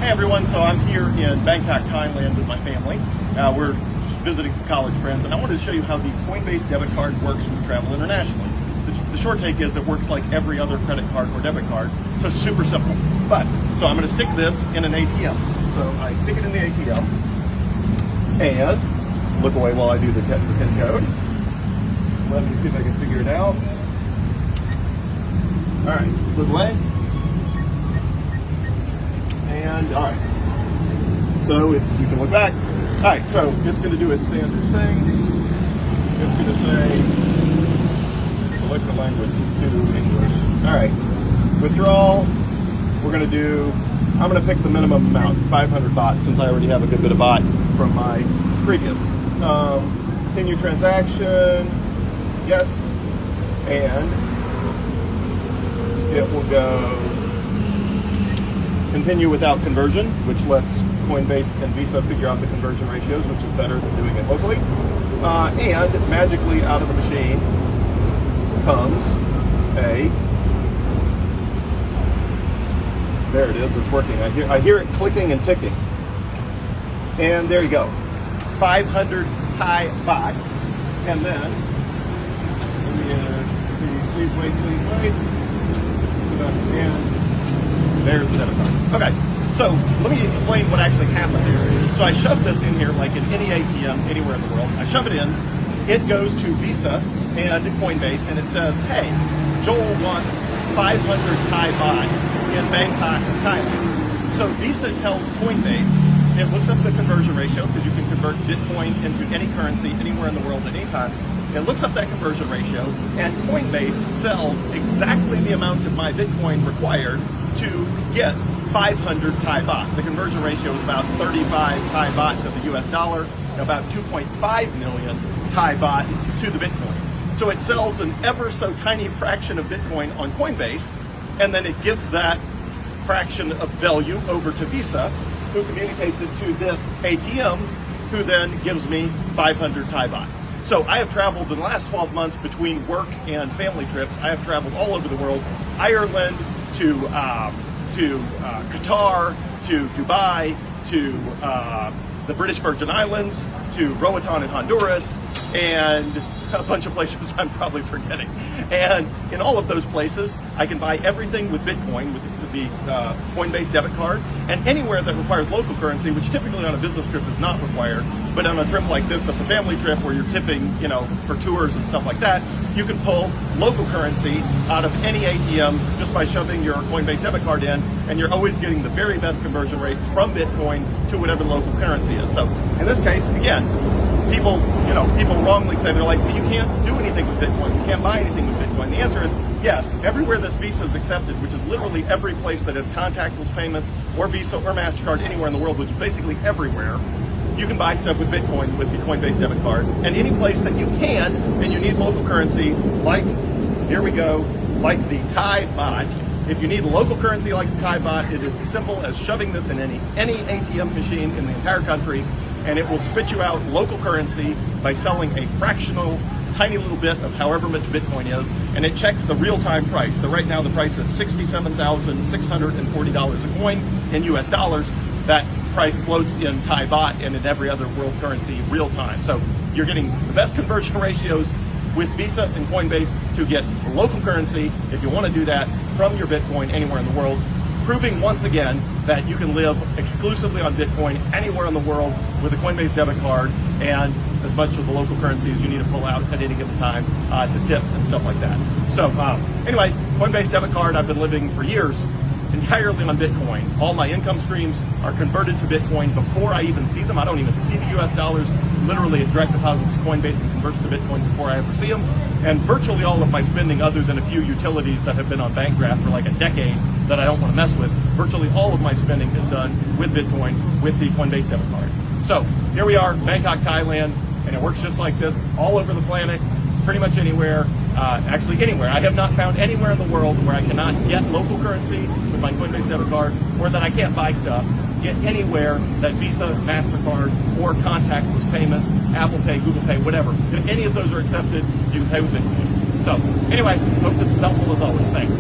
Hey everyone, so I'm here in Bangkok, Thailand with my family. We're visiting some college friends, and I wanted to show you how the Coinbase Debit Card works when you travel internationally. The short take is it works like every other credit card or debit card, so it's super simple. So I'm going to stick this in an ATM. So I stick it in the ATM, and look away while I do the PIN code. Let me see if I can figure it out. All right, look away. And all right, so you can look back. All right, so it's going to do its standard thing. It's going to say select the language, let's do English. All right, withdrawal. We're going to do. I'm going to pick the minimum amount, 500 baht, since I already have a good bit of baht from my previous. Continue transaction. Yes, and it will go. Continue without conversion, which lets Coinbase and Visa figure out the conversion ratios, which is better than doing it locally. And magically out of the machine comes there it is, it's working. I hear it clicking and ticking. And there you go. 500 Thai Baht. And then, please wait. And there's the debit card. Okay, so let me explain what actually happened here. So I shoved this in here like in any ATM anywhere in the world. I shove it in, it goes to Visa and Coinbase, and it says, hey, Joel wants 500 Thai Baht in Bangkok, Thailand. So Visa tells Coinbase, it looks up the conversion ratio, because you can convert Bitcoin into any currency anywhere in the world at any time. It looks up that conversion ratio, and Coinbase sells exactly the amount of my Bitcoin required to get 500 Thai Baht. The conversion ratio is about 35 Thai Baht to the US dollar, and about 2.5 million Thai Baht to the Bitcoin. So it sells an ever so tiny fraction of Bitcoin on Coinbase, and then it gives that fraction of value over to Visa, who communicates it to this ATM, who then gives me 500 Thai Baht. So I have traveled in the last 12 months between work and family trips. I have traveled all over the world, Ireland, to Qatar, to Dubai, to the British Virgin Islands, to Roatan in Honduras, and a bunch of places I'm probably forgetting. And in all of those places, I can buy everything with Bitcoin, with the Coinbase Debit Card, and anywhere that requires local currency, which typically on a business trip is not required, but on a trip like this, that's a family trip where you're tipping, for tours and stuff like that, you can pull local currency out of any ATM just by shoving your Coinbase Debit Card in, and you're always getting the very best conversion rate from Bitcoin to whatever the local currency is. So in this case, again, people wrongly say, they're like, well, you can't do anything with Bitcoin, you can't buy anything with Bitcoin. The answer is yes. Everywhere that's Visa is accepted, which is literally every place that has contactless payments or Visa or MasterCard anywhere in the world, which is basically everywhere, you can buy stuff with Bitcoin with the Coinbase Debit Card. And any place that you can't and you need local currency, like, here we go, like the Thai Baht. If you need local currency like the Thai Baht, it is as simple as shoving this in any ATM machine in the entire country, and it will spit you out local currency by selling a fractional, tiny little bit of however much Bitcoin is, and it checks the real-time price. So right now the price is $67,640 a coin in US dollars. That price floats in Thai Baht and in every other world currency real time. So you're getting the best conversion ratios with Visa and Coinbase to get local currency, if you want to do that, from your Bitcoin anywhere in the world, proving once again that you can live exclusively on Bitcoin anywhere in the world with a Coinbase debit card and as much of the local currency as you need to pull out at any given time to tip and stuff like that. So anyway, Coinbase debit card, I've been living for years entirely on Bitcoin. All my income streams are converted to Bitcoin before I even see them. I don't even see the US dollars. Literally, it direct deposits Coinbase and converts to Bitcoin before I ever see them. And virtually all of my spending, other than a few utilities that have been on bank draft for like a decade that I don't want to mess with, virtually all of my spending is done with Bitcoin with the Coinbase debit card. So here we are, Bangkok, Thailand, and it works just like this all over the planet, pretty much anywhere. Actually anywhere. I have not found anywhere in the world where I cannot get local currency with my Coinbase debit card, or that I can't buy stuff anywhere that Visa, MasterCard, or contactless payments, Apple Pay, Google Pay, whatever. If any of those are accepted, you can pay with Bitcoin. So anyway, hope this is helpful as always. Thanks.